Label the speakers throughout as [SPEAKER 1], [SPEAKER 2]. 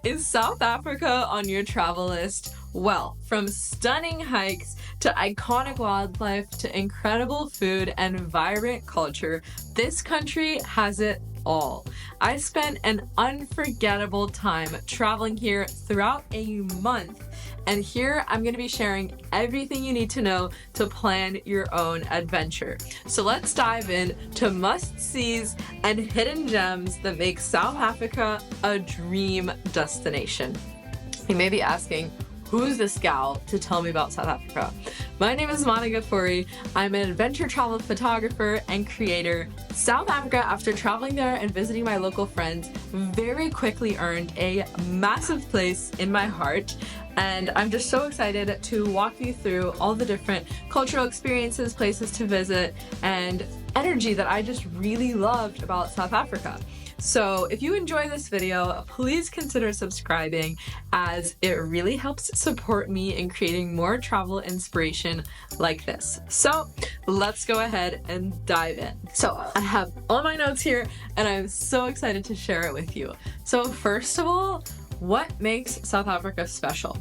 [SPEAKER 1] Is South Africa on your travel list? Well, from stunning hikes to iconic wildlife to incredible food and vibrant culture, this country has it all. I spent an unforgettable time traveling here throughout a month, and here I'm going to be sharing everything you need to know to plan your own adventure. So let's dive in to must-sees and hidden gems that make South Africa a dream destination. You may be asking, who's this gal to tell me about South Africa? My name is Mahna Ghafori. I'm an adventure travel photographer and creator. South Africa, after traveling there and visiting my local friends, very quickly earned a massive place in my heart. And I'm just so excited to walk you through all the different cultural experiences, places to visit, and energy that I just really loved about South Africa. So if you enjoy this video, please consider subscribing, as it really helps support me in creating more travel inspiration like this. So let's go ahead and dive in. So I have all my notes here and I'm so excited to share it with you. So first of all, what makes South Africa special?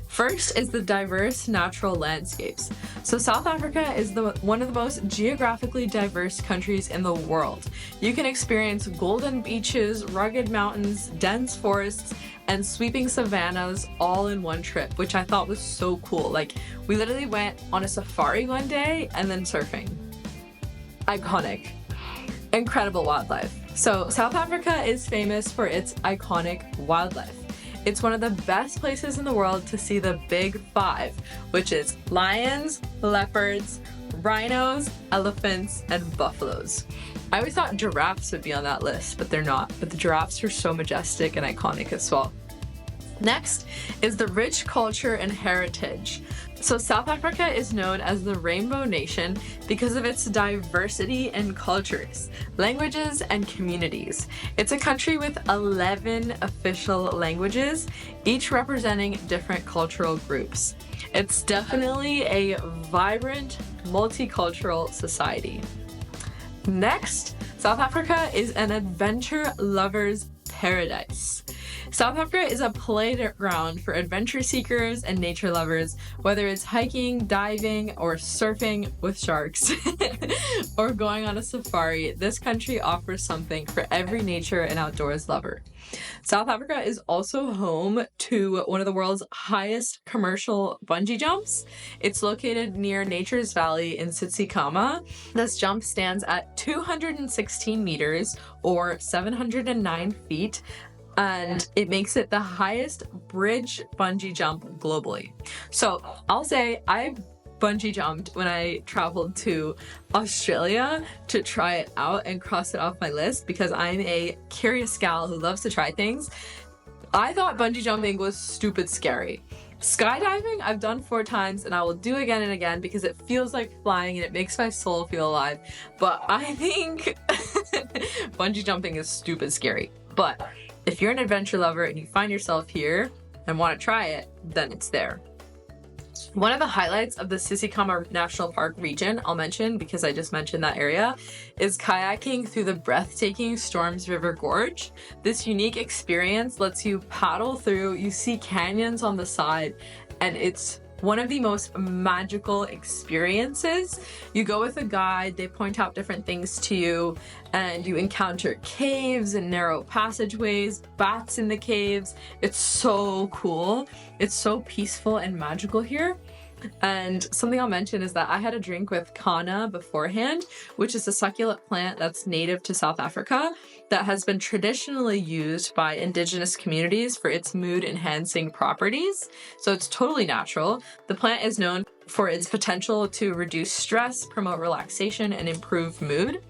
[SPEAKER 1] First is the diverse natural landscapes. So South Africa is one of the most geographically diverse countries in the world. You can experience golden beaches, rugged mountains, dense forests, and sweeping savannas all in one trip, which I thought was so cool. Like, we literally went on a safari one day and then surfing. Iconic. Incredible wildlife. So South Africa is famous for its iconic wildlife. It's one of the best places in the world to see the big five, which is lions, leopards, rhinos, elephants, and buffaloes. I always thought giraffes would be on that list, but they're not. But the giraffes are so majestic and iconic as well. Next is the rich culture and heritage. So South Africa is known as the Rainbow Nation because of its diversity in cultures, languages, and communities. It's a country with 11 official languages, each representing different cultural groups. It's definitely a vibrant, multicultural society. Next, South Africa is an adventure lover's paradise. South Africa is a playground for adventure seekers and nature lovers, whether it's hiking, diving, or surfing with sharks, or going on a safari. This country offers something for every nature and outdoors lover. South Africa is also home to one of the world's highest commercial bungee jumps. It's located near Nature's Valley in Tsitsikamma. This jump stands at 216 meters or 709 feet. And it makes it the highest bridge bungee jump globally. So I'll say I bungee jumped when I traveled to Australia to try it out and cross it off my list because I'm a curious gal who loves to try things. I thought bungee jumping was stupid scary. Skydiving, I've done 4 times and I will do again and again because it feels like flying and it makes my soul feel alive. But I think bungee jumping is stupid scary. But if you're an adventure lover and you find yourself here and want to try it, then it's there. One of the highlights of the Tsitsikamma National Park region, I'll mention because I just mentioned that area, is kayaking through the breathtaking Storms River Gorge. This unique experience lets you paddle through, you see canyons on the side, and it's one of the most magical experiences. You go with a guide, they point out different things to you, and you encounter caves and narrow passageways, bats in the caves. It's so cool. It's so peaceful and magical here. And something I'll mention is that I had a drink with Kanna beforehand, which is a succulent plant that's native to South Africa that has been traditionally used by indigenous communities for its mood-enhancing properties. So it's totally natural. The plant is known for its potential to reduce stress, promote relaxation, and improve mood.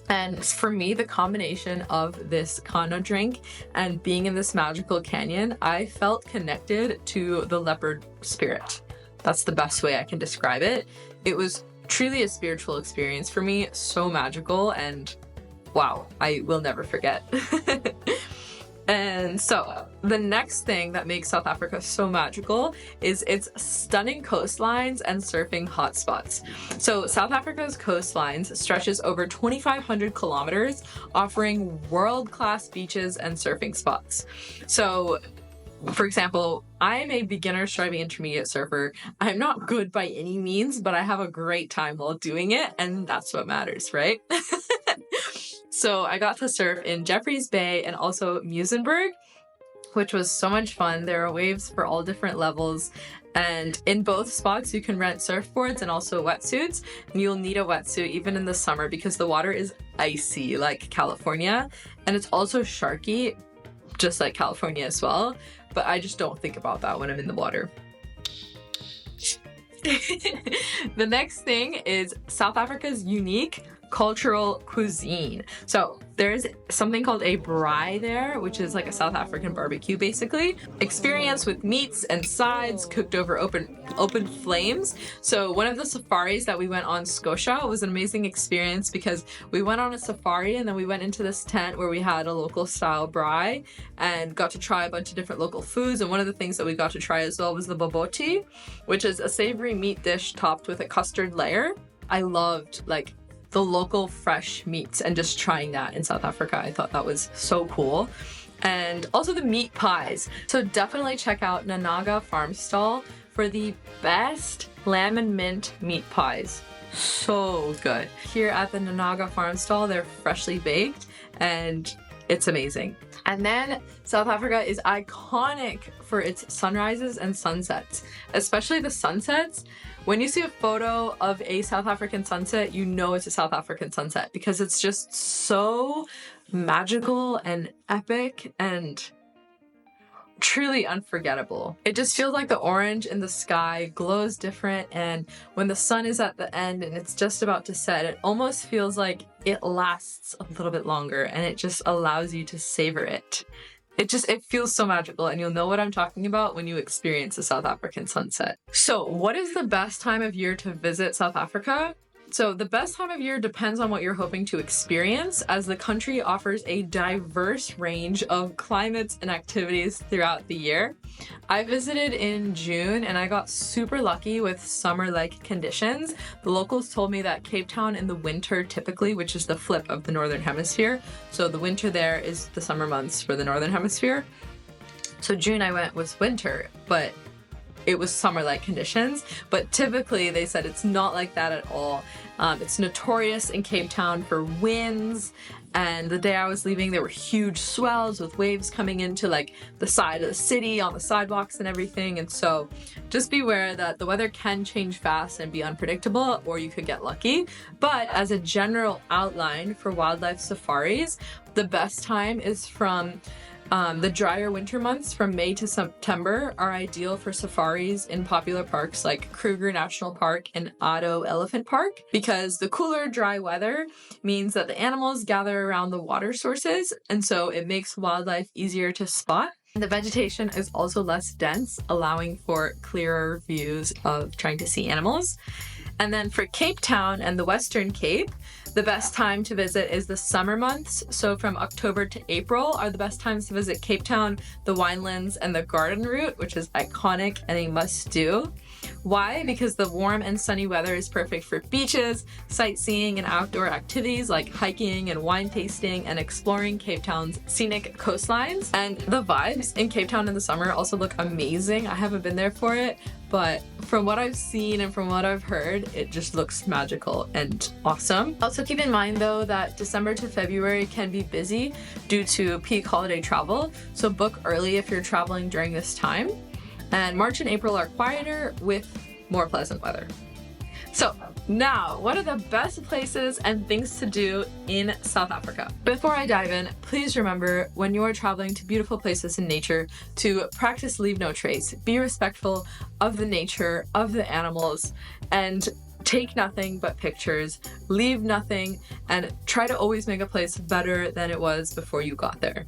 [SPEAKER 1] And for me, the combination of this Kanna drink and being in this magical canyon, I felt connected to the leopard spirit. That's the best way I can describe it. It was truly a spiritual experience for me, so magical, and wow, I will never forget. And so the next thing that makes South Africa so magical is its stunning coastlines and surfing hotspots. So South Africa's coastlines stretches over 2,500 kilometers, offering world-class beaches and surfing spots. So for example, I'm a beginner striving intermediate surfer. I'm not good by any means, but I have a great time while doing it, and that's what matters, right? So I got to surf in Jeffreys Bay and also Muizenberg, which was so much fun. There are waves for all different levels, and in both spots you can rent surfboards and also wetsuits, and you'll need a wetsuit even in the summer because the water is icy like California, and it's also sharky just like California as well, but I just don't think about that when I'm in the water. The next thing is South Africa's unique cultural cuisine. So there's something called a braai there, which is like a South African barbecue basically. Experience with meats and sides cooked over open flames. So one of the safaris that we went on, Scotia, was an amazing experience because we went on a safari and then we went into this tent where we had a local style braai and got to try a bunch of different local foods. And one of the things that we got to try as well was the bobotie, which is a savory meat dish topped with a custard layer. I loved like the local fresh meats and just trying that in South Africa. I thought that was so cool. And also the meat pies. So definitely check out Nanaga Farm Stall for the best lamb and mint meat pies. So good. Here at the Nanaga Farm Stall, they're freshly baked and it's amazing. And then South Africa is iconic for its sunrises and sunsets, especially the sunsets. When you see a photo of a South African sunset, you know it's a South African sunset because it's just so magical and epic and truly unforgettable. It just feels like the orange in the sky glows different, and when the sun is at the end and it's just about to set, it almost feels like it lasts a little bit longer and it just allows you to savor it. It feels so magical, and you'll know what I'm talking about when you experience a South African sunset. So what is the best time of year to visit South Africa? So the best time of year depends on what you're hoping to experience, as the country offers a diverse range of climates and activities throughout the year. I visited in June and I got super lucky with summer-like conditions. The locals told me that Cape Town in the winter typically, which is the flip of the Northern Hemisphere, so the winter there is the summer months for the Northern Hemisphere. So June I went was winter, but it was summer-like conditions, but typically they said it's not like that at all. It's notorious in Cape Town for winds, and the day I was leaving there were huge swells with waves coming into like the side of the city on the sidewalks and everything, and so just beware that the weather can change fast and be unpredictable, or you could get lucky. But as a general outline for wildlife safaris, the best time is from the drier winter months from May to September are ideal for safaris in popular parks like Kruger National Park and Addo Elephant Park, because the cooler, dry weather means that the animals gather around the water sources, and so it makes wildlife easier to spot. The vegetation is also less dense, allowing for clearer views of trying to see animals. And then for Cape Town and the Western Cape, the best time to visit is the summer months. So from October to April are the best times to visit Cape Town, the Winelands, and the Garden Route, which is iconic and a must-do. Why? Because the warm and sunny weather is perfect for beaches, sightseeing, and outdoor activities like hiking and wine tasting and exploring Cape Town's scenic coastlines. And the vibes in Cape Town in the summer also look amazing. I haven't been there for it, but from what I've seen and from what I've heard, it just looks magical and awesome. Also keep in mind though that December to February can be busy due to peak holiday travel, so book early if you're traveling during this time. And March and April are quieter with more pleasant weather. So now, what are the best places and things to do in South Africa? Before I dive in, please remember when you are traveling to beautiful places in nature to practice leave no trace. Be respectful of the nature, of the animals, and take nothing but pictures, leave nothing, and try to always make a place better than it was before you got there.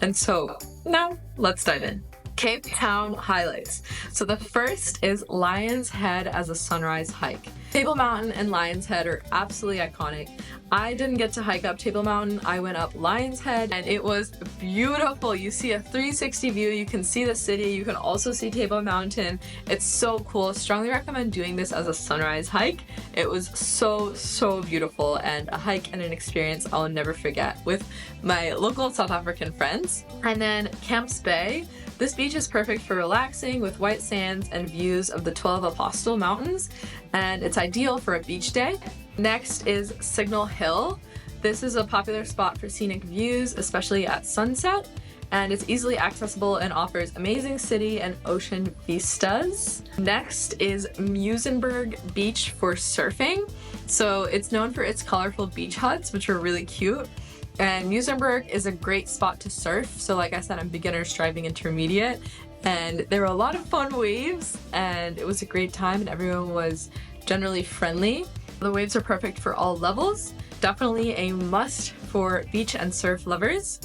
[SPEAKER 1] And so now let's dive in. Cape Town highlights. So the first is Lion's Head as a sunrise hike. Table Mountain and Lion's Head are absolutely iconic. I didn't get to hike up Table Mountain. I went up Lion's Head and it was beautiful. You see a 360 view. You can see the city. You can also see Table Mountain. It's so cool. Strongly recommend doing this as a sunrise hike. It was so beautiful and a hike and an experience I'll never forget with my local South African friends. And then Camps Bay. This beach is perfect for relaxing with white sands and views of the 12 Apostle Mountains, and it's ideal for a beach day. Next is Signal Hill. This is a popular spot for scenic views, especially at sunset, and it's easily accessible and offers amazing city and ocean vistas. Next is Muizenberg Beach for surfing. So it's known for its colorful beach huts, which are really cute. And Muizenberg is a great spot to surf. So like I said, I'm beginner, striving, intermediate. And there were a lot of fun waves and it was a great time and everyone was generally friendly. The waves are perfect for all levels. Definitely a must for beach and surf lovers.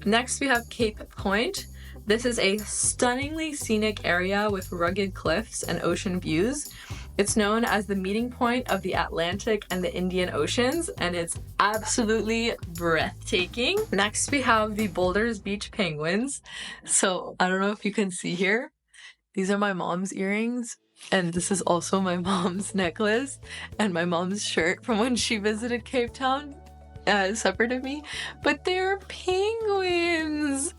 [SPEAKER 1] Next we have Cape Point. This is a stunningly scenic area with rugged cliffs and ocean views. It's known as the meeting point of the Atlantic and the Indian Oceans, and it's absolutely breathtaking. Next, we have the Boulders Beach Penguins. So I don't know if you can see here. These are my mom's earrings, and this is also my mom's necklace and my mom's shirt from when she visited Cape Town, separate of me. But they're penguins.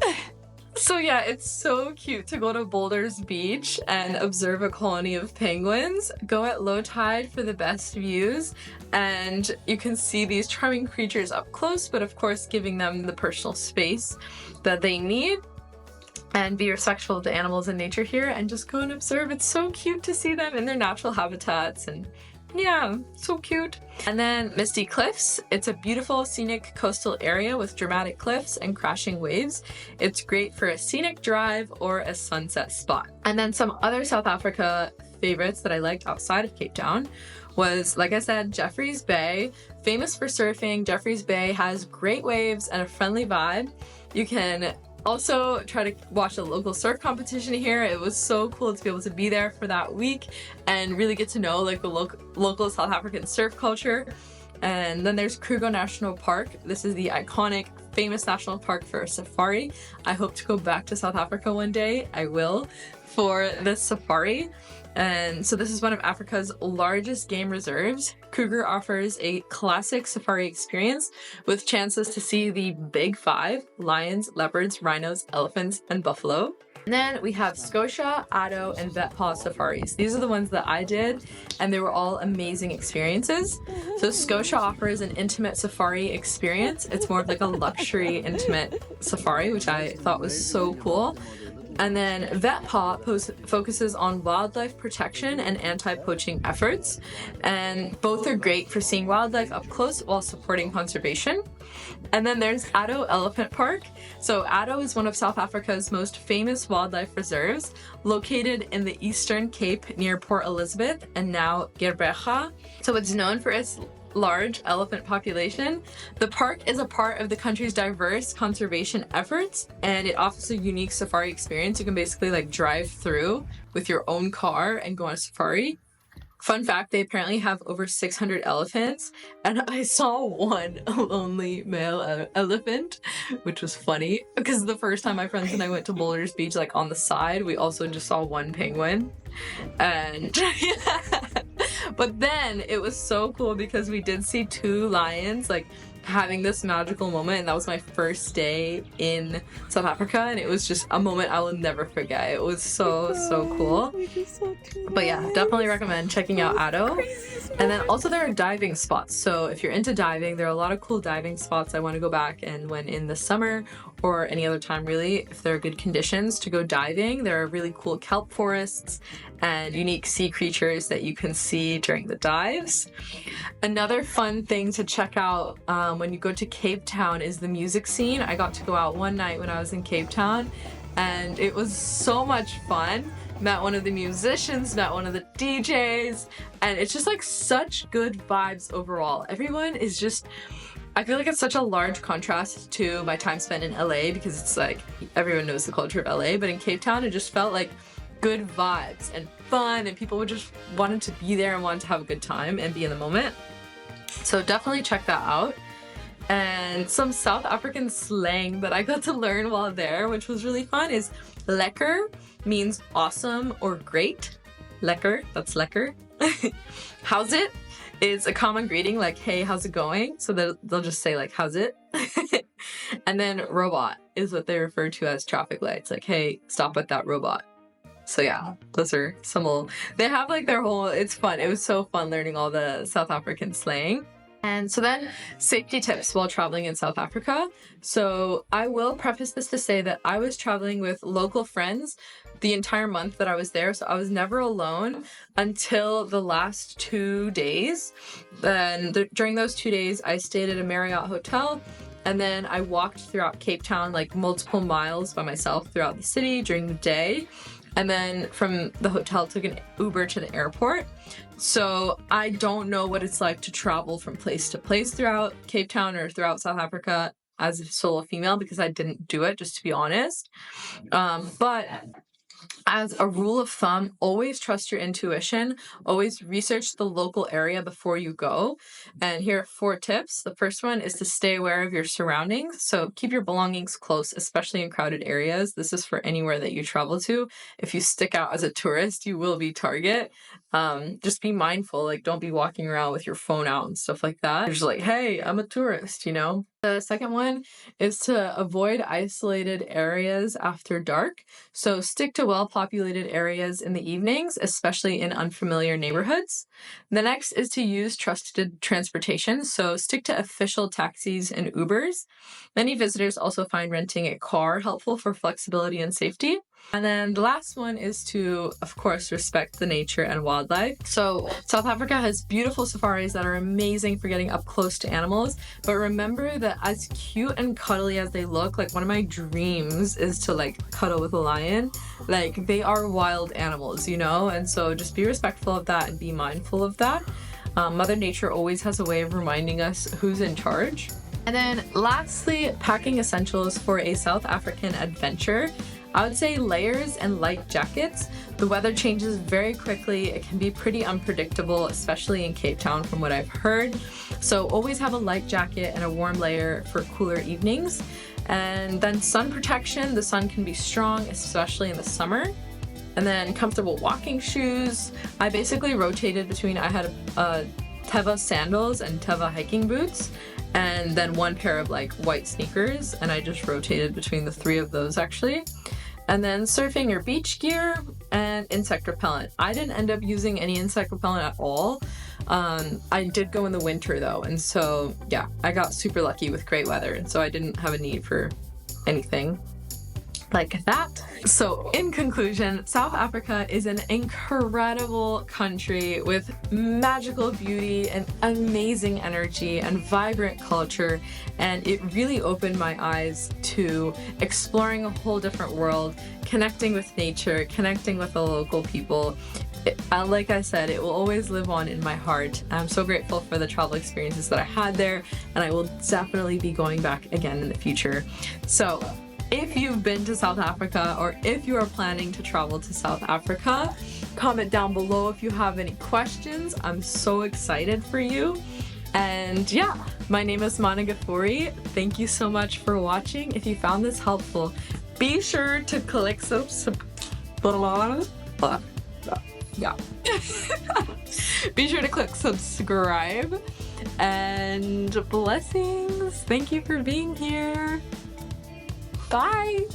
[SPEAKER 1] So yeah, it's so cute to go to Boulders Beach and observe a colony of penguins. Go at low tide for the best views, and you can see these charming creatures up close, but of course giving them the personal space that they need. And be respectful of the animals and nature here and just go and observe. It's so cute to see them in their natural habitats, and yeah, so cute. And then Misty Cliffs. It's a beautiful scenic coastal area with dramatic cliffs and crashing waves. It's great for a scenic drive or a sunset spot. And then some other South Africa favorites that I liked outside of Cape Town was, like I said, Jeffreys Bay. Famous for surfing, Jeffreys Bay has great waves and a friendly vibe. You can also try to watch a local surf competition here. It was so cool to be able to be there for that week and really get to know like the local South African surf culture. And then there's Kruger National Park. This is the iconic, famous national park for a safari. I hope to go back to South Africa one day. I will, for this safari. And so this is one of Africa's largest game reserves. Kruger offers a classic safari experience with chances to see the big five: lions, leopards, rhinos, elephants, and buffalo. And then we have Scotia, Addo, and Vetpaw safaris. These are the ones that I did, and they were all amazing experiences. So Scotia offers an intimate safari experience. It's more of like a luxury intimate safari, which I thought was so cool. And then Vetpaw focuses on wildlife protection and anti-poaching efforts. And both are great for seeing wildlife up close while supporting conservation. And then there's Addo Elephant Park. So Addo is one of South Africa's most famous wildlife reserves, located in the Eastern Cape near Port Elizabeth and now Gqeberha. So it's known for its large elephant population. The park is a part of the country's diverse conservation efforts, and it offers a unique safari experience. You can basically like drive through with your own car and go on a safari. Fun fact, they apparently have over 600 elephants, and I saw one lonely male elephant, which was funny because the first time my friends and I went to Boulders Beach, like on the side, we also just saw one penguin. And but then it was so cool because we did see two lions like having this magical moment, and that was my first day in South Africa, and it was just a moment I will never forget. It was so cool. But yeah, definitely recommend checking out Addo. And then also there are diving spots. So if you're into diving, there are a lot of cool diving spots. I want to go back and when in the summer or any other time really, if there are good conditions to go diving. There are really cool kelp forests and unique sea creatures that you can see during the dives. Another fun thing to check out when you go to Cape Town is the music scene. I got to go out one night when I was in Cape Town, and it was so much fun. Met one of the musicians, met one of the DJs, and it's just like such good vibes overall. Everyone is just, I feel like it's such a large contrast to my time spent in LA, because it's like everyone knows the culture of LA, but in Cape Town it just felt like good vibes and fun, and people would just wanted to be there and wanted to have a good time and be in the moment. So definitely check that out. And some South African slang that I got to learn while there, which was really fun, is lekker means awesome or great. Lekker, that's lekker. How's it is a common greeting, like, hey, how's it going? So they'll just say like, how's it? And then robot is what they refer to as traffic lights, like, hey, stop at that robot. So yeah, those are some they have like their whole, it's fun. It was so fun learning all the South African slang. And so then safety tips while traveling in South Africa. So I will preface this to say that I was traveling with local friends the entire month that I was there. So I was never alone until the last 2 days. Then during those 2 days, I stayed at a Marriott hotel. And then I walked throughout Cape Town, like multiple miles by myself throughout the city during the day. And then from the hotel, took an Uber to the airport. So I don't know what it's like to travel from place to place throughout Cape Town or throughout South Africa as a solo female, because I didn't do it, just to be honest. But as a rule of thumb, always trust your intuition. Always research the local area before you go. And here are 4 tips. The first one is to stay aware of your surroundings. So keep your belongings close, especially in crowded areas. This is for anywhere that you travel to. If you stick out as a tourist, you will be target. Just be mindful, like don't be walking around with your phone out and stuff like that. You're just like, hey, I'm a tourist, you know? The second one is to avoid isolated areas after dark. So stick to well-populated areas in the evenings, especially in unfamiliar neighborhoods. The next is to use trusted transportation. So stick to official taxis and Ubers. Many visitors also find renting a car helpful for flexibility and safety. And then the last one is to, of course, respect the nature and wildlife. So South Africa has beautiful safaris that are amazing for getting up close to animals. But remember that as cute and cuddly as they look, like one of my dreams is to like cuddle with a lion. Like they are wild animals, you know? And so just be respectful of that and be mindful of that. Mother Nature always has a way of reminding us who's in charge. And then lastly, packing essentials for a South African adventure. I would say layers and light jackets. The weather changes very quickly. It can be pretty unpredictable, especially in Cape Town from what I've heard. So always have a light jacket and a warm layer for cooler evenings. And then sun protection. The sun can be strong, especially in the summer. And then comfortable walking shoes. I basically rotated between, I had Teva sandals and Teva hiking boots, and then one pair of like white sneakers, and I just rotated between the 3 of those actually. And then surfing or beach gear and insect repellent. I didn't end up using any insect repellent at all. I did go in the winter though, and so yeah, I got super lucky with great weather, and so I didn't have a need for anything like that. So in conclusion, South Africa is an incredible country with magical beauty and amazing energy and vibrant culture, and it really opened my eyes to exploring a whole different world, connecting with nature, connecting with the local people. Like I said, it will always live on in my heart. I'm so grateful for the travel experiences that I had there, and I will definitely be going back again in the future. So if you've been to South Africa, or if you are planning to travel to South Africa, comment down below if you have any questions. I'm so excited for you. And yeah, my name is Mahna Ghafori. Thank you so much for watching. If you found this helpful, be sure to click yeah. Be sure to click subscribe, and blessings. Thank you for being here. Bye.